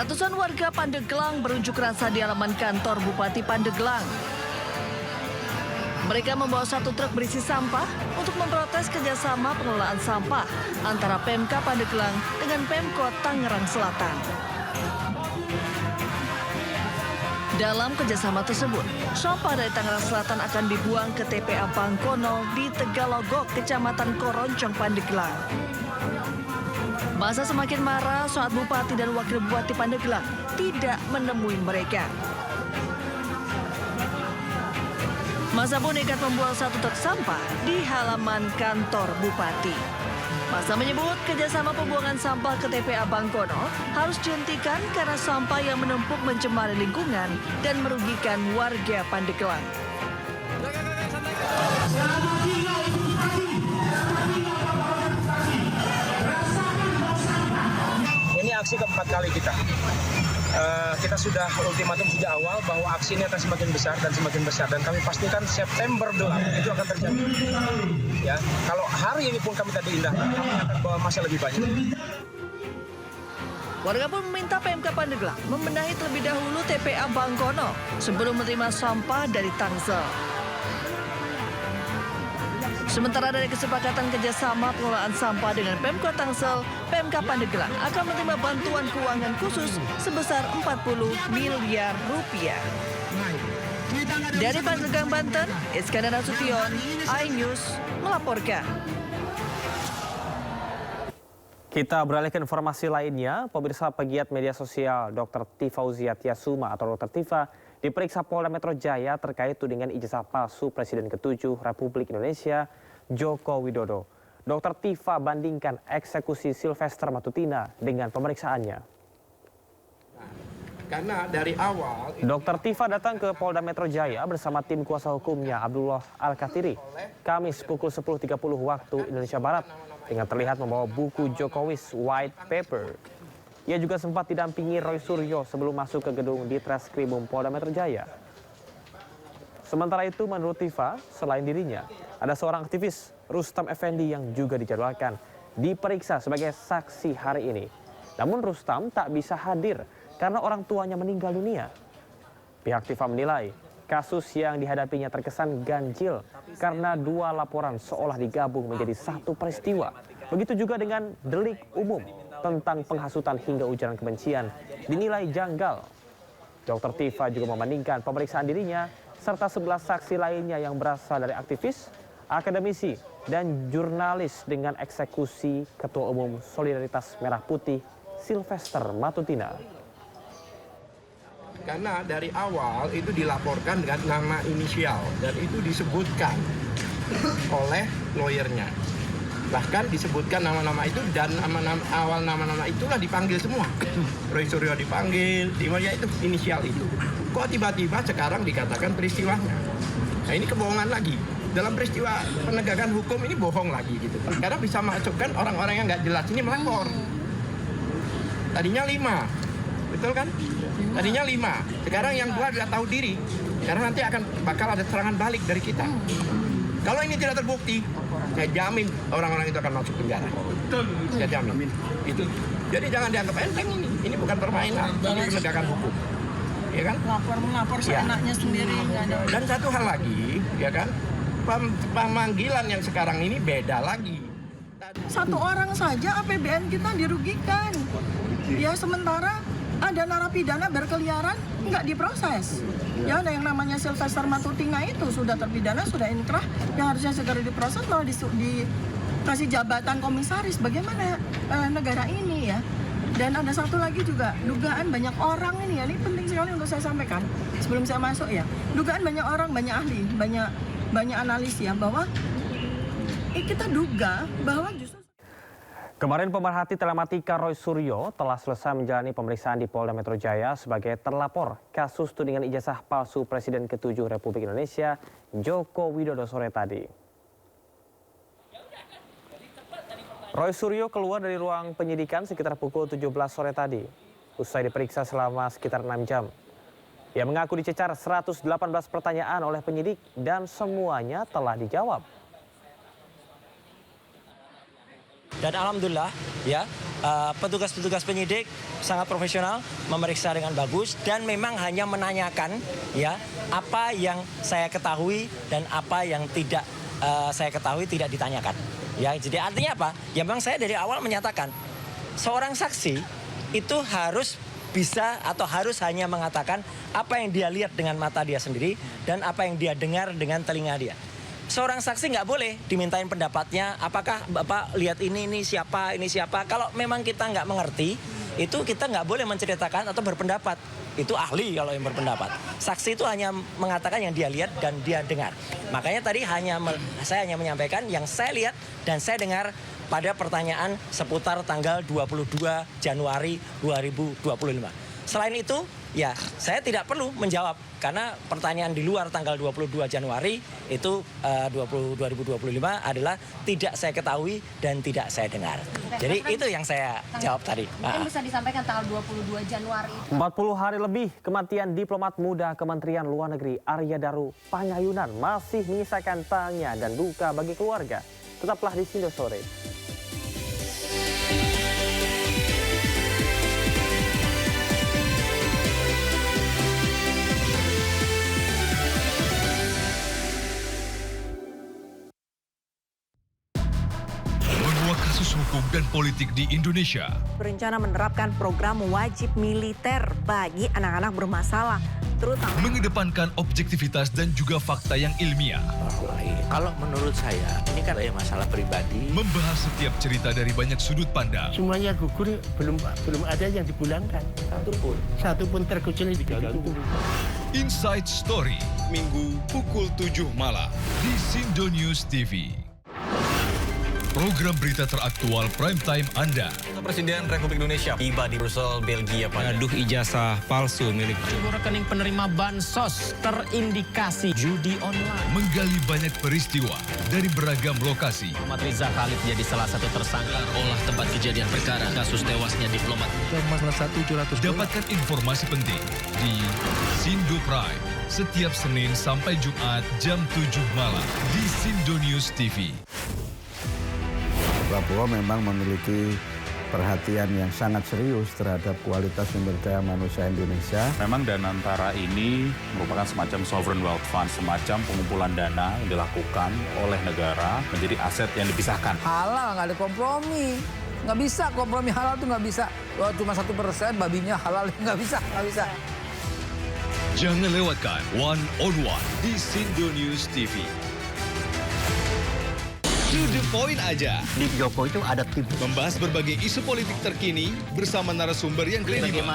Ratusan warga Pandeglang berunjuk rasa di halaman kantor Bupati Pandeglang. Mereka membawa satu truk berisi sampah untuk memprotes kerjasama pengelolaan sampah antara Pemka Pandeglang dengan Pemkot Tangerang Selatan. Dalam kerjasama tersebut, sampah dari Tangerang Selatan akan dibuang ke TPA Bangkono di Tegalogok, Kecamatan Koroncong, Pandeglang. Masa semakin marah saat Bupati dan Wakil Bupati Pandeglang tidak menemui mereka. Masa pun nekat membuang satu truk sampah di halaman kantor Bupati. Masa menyebut kerjasama pembuangan sampah ke TPA Bangkono harus dihentikan karena sampah yang menumpuk mencemari lingkungan dan merugikan warga Pandeglang. Ini aksi keempat kali kita. Kita sudah ultimatum sejak awal bahwa aksi ini akan semakin besar dan kami pastikan September depan itu akan terjadi. Ya, kalau hari ini pun kami tadi indahkan, kami akan bawa masa lebih banyak. Warga pun meminta PMK Pandeglang membenahi terlebih dahulu TPA Bangkono sebelum menerima sampah dari Tangsel. Sementara dari kesepakatan kerjasama pengelolaan sampah dengan Pemkot Tangsel, PMK Pandeglang akan menerima bantuan keuangan khusus sebesar 40 miliar rupiah. Dari Pandeglang, Banten, Iskandar Nasution, iNews melaporkan. Kita beralih ke informasi lainnya. Pemirsa pegiat media sosial Dr. Tifauziah Tiasuma atau Dr. Tifa diperiksa Polda Metro Jaya terkait tudingan ijazah palsu Presiden ke-7 Republik Indonesia Joko Widodo. Dr. Tifa bandingkan eksekusi Sylvester Matutina dengan pemeriksaannya. Karena dari awal Dr. Tifa datang ke Polda Metro Jaya bersama tim kuasa hukumnya Abdullah Al-Kathiri Kamis pukul 10.30 waktu Indonesia Barat dengan terlihat membawa buku Jokowi's White Paper. Ia juga sempat didampingi Roy Suryo sebelum masuk ke gedung di Treskrimum Polda Metro Jaya. Sementara itu menurut Tifa, selain dirinya, ada seorang aktivis Rustam Effendi yang juga dijadwalkan diperiksa sebagai saksi hari ini. Namun Rustam tak bisa hadir karena orang tuanya meninggal dunia. Pihak Tifa menilai kasus yang dihadapinya terkesan ganjil karena dua laporan seolah digabung menjadi satu peristiwa. Begitu juga dengan delik umum tentang penghasutan hingga ujaran kebencian dinilai janggal. Dr. Tifa juga membandingkan pemeriksaan dirinya serta 11 saksi lainnya yang berasal dari aktivis, akademisi, dan jurnalis dengan eksekusi Ketua Umum Solidaritas Merah Putih Sylvester Matutina. karena dari awal itu dilaporkan dengan nama inisial dan itu disebutkan oleh lawyernya. Bahkan disebutkan nama-nama itu dan awal nama-nama itulah dipanggil semua. Roy Suryo dipanggil, ya itu inisial itu. Kok tiba-tiba sekarang dikatakan peristiwanya? Nah ini kebohongan lagi. Dalam peristiwa penegakan hukum ini bohong lagi gitu. Karena bisa masukkan orang-orang yang nggak jelas ini melapor. Tadinya 5, betul kan? Tadinya 5, sekarang yang 2 sudah tahu diri. Karena nanti bakal ada serangan balik dari kita. Kalau ini tidak terbukti, saya jamin orang-orang itu akan masuk penjara. Saya jamin. Itu. Jadi jangan dianggap enteng ini. Ini bukan permainan, ini penegakan hukum. Ya kan? Melapor seenaknya sendiri. Dan satu hal lagi, ya kan? Pemanggilan yang sekarang ini beda lagi. Satu orang saja APBN kita dirugikan. Ya sementara ada narapidana berkeliaran nggak diproses. Ya ada yang namanya Sylvester Matutina itu sudah terpidana, sudah inkrah, yang harusnya segera diproses malah dikasih jabatan komisaris. Bagaimana negara ini ya? Dan ada satu lagi juga, dugaan banyak orang ini ya, ini penting sekali untuk saya sampaikan sebelum saya masuk ya. Dugaan banyak orang, banyak ahli, banyak analis ya, bahwa kita duga bahwa justru Kemarin pemerhati telematika Roy Suryo telah selesai menjalani pemeriksaan di Polda Metro Jaya sebagai terlapor kasus tudingan ijazah palsu Presiden ke-7 Republik Indonesia Joko Widodo sore tadi. Roy Suryo keluar dari ruang penyidikan sekitar pukul 17 sore tadi. Usai diperiksa selama sekitar 6 jam. Ia mengaku dicecar 118 pertanyaan oleh penyidik dan semuanya telah dijawab. Dan alhamdulillah ya petugas-petugas penyidik sangat profesional, memeriksa dengan bagus dan memang hanya menanyakan ya apa yang saya ketahui dan apa yang tidak saya ketahui tidak ditanyakan. Ya, jadi artinya apa? Ya memang saya dari awal menyatakan seorang saksi itu harus bisa atau harus hanya mengatakan apa yang dia lihat dengan mata dia sendiri dan apa yang dia dengar dengan telinga dia. Seorang saksi nggak boleh dimintain pendapatnya, apakah Bapak lihat ini siapa. Kalau memang kita nggak mengerti, itu kita nggak boleh menceritakan atau berpendapat. Itu ahli kalau yang berpendapat. Saksi itu hanya mengatakan yang dia lihat dan dia dengar. Makanya tadi saya hanya menyampaikan yang saya lihat dan saya dengar pada pertanyaan seputar tanggal 22 Januari 2025. Selain itu, ya saya tidak perlu menjawab karena pertanyaan di luar tanggal 22 Januari itu 2025 adalah tidak saya ketahui dan tidak saya dengar. Jadi itu yang saya jawab tadi. Mungkin bisa disampaikan tanggal 22 Januari. 40 hari lebih kematian diplomat muda Kementerian Luar Negeri Arya Daru Panyayunan masih menyisakan tanya dan duka bagi keluarga. Tetaplah di Sindo Sore. Kasus hukum dan politik di Indonesia. Berencana menerapkan program wajib militer bagi anak-anak bermasalah, terutama Mengedepankan objektivitas dan juga fakta yang ilmiah. Kalau menurut saya, ini kan masalah pribadi. Membahas setiap cerita dari banyak sudut pandang. Semuanya gugur, belum ada yang dipulangkan. Satu pun terkecuali digantung. Inside Story, Minggu pukul 7 malam di Sindo News TV. Program berita teraktual prime time Anda. Presiden Republik Indonesia tiba di Brussel, Belgia pada mengaduh ijazah palsu milik rekening penerima bansos terindikasi judi online. Menggali banyak peristiwa dari beragam lokasi. Muhammad Riza Khalid jadi salah satu tersangka olah tempat kejadian perkara kasus tewasnya diplomat. Dapatkan informasi penting di Sindo Prime setiap Senin sampai Jumat jam 7 malam di Sindo News TV. Prabowo memang memiliki perhatian yang sangat serius terhadap kualitas sumber daya manusia Indonesia. Memang Danantara ini merupakan semacam sovereign wealth fund, semacam pengumpulan dana yang dilakukan oleh negara menjadi aset yang dipisahkan. Halal, nggak ada kompromi. Nggak bisa, kompromi halal tuh nggak bisa. Wah, cuma 1%, babinya halal, nggak bisa. Jangan lewatkan One on One di Sindo News TV. To the point aja. Di Jokowi itu ada tim. Membahas berbagai isu politik terkini bersama narasumber yang kredibel.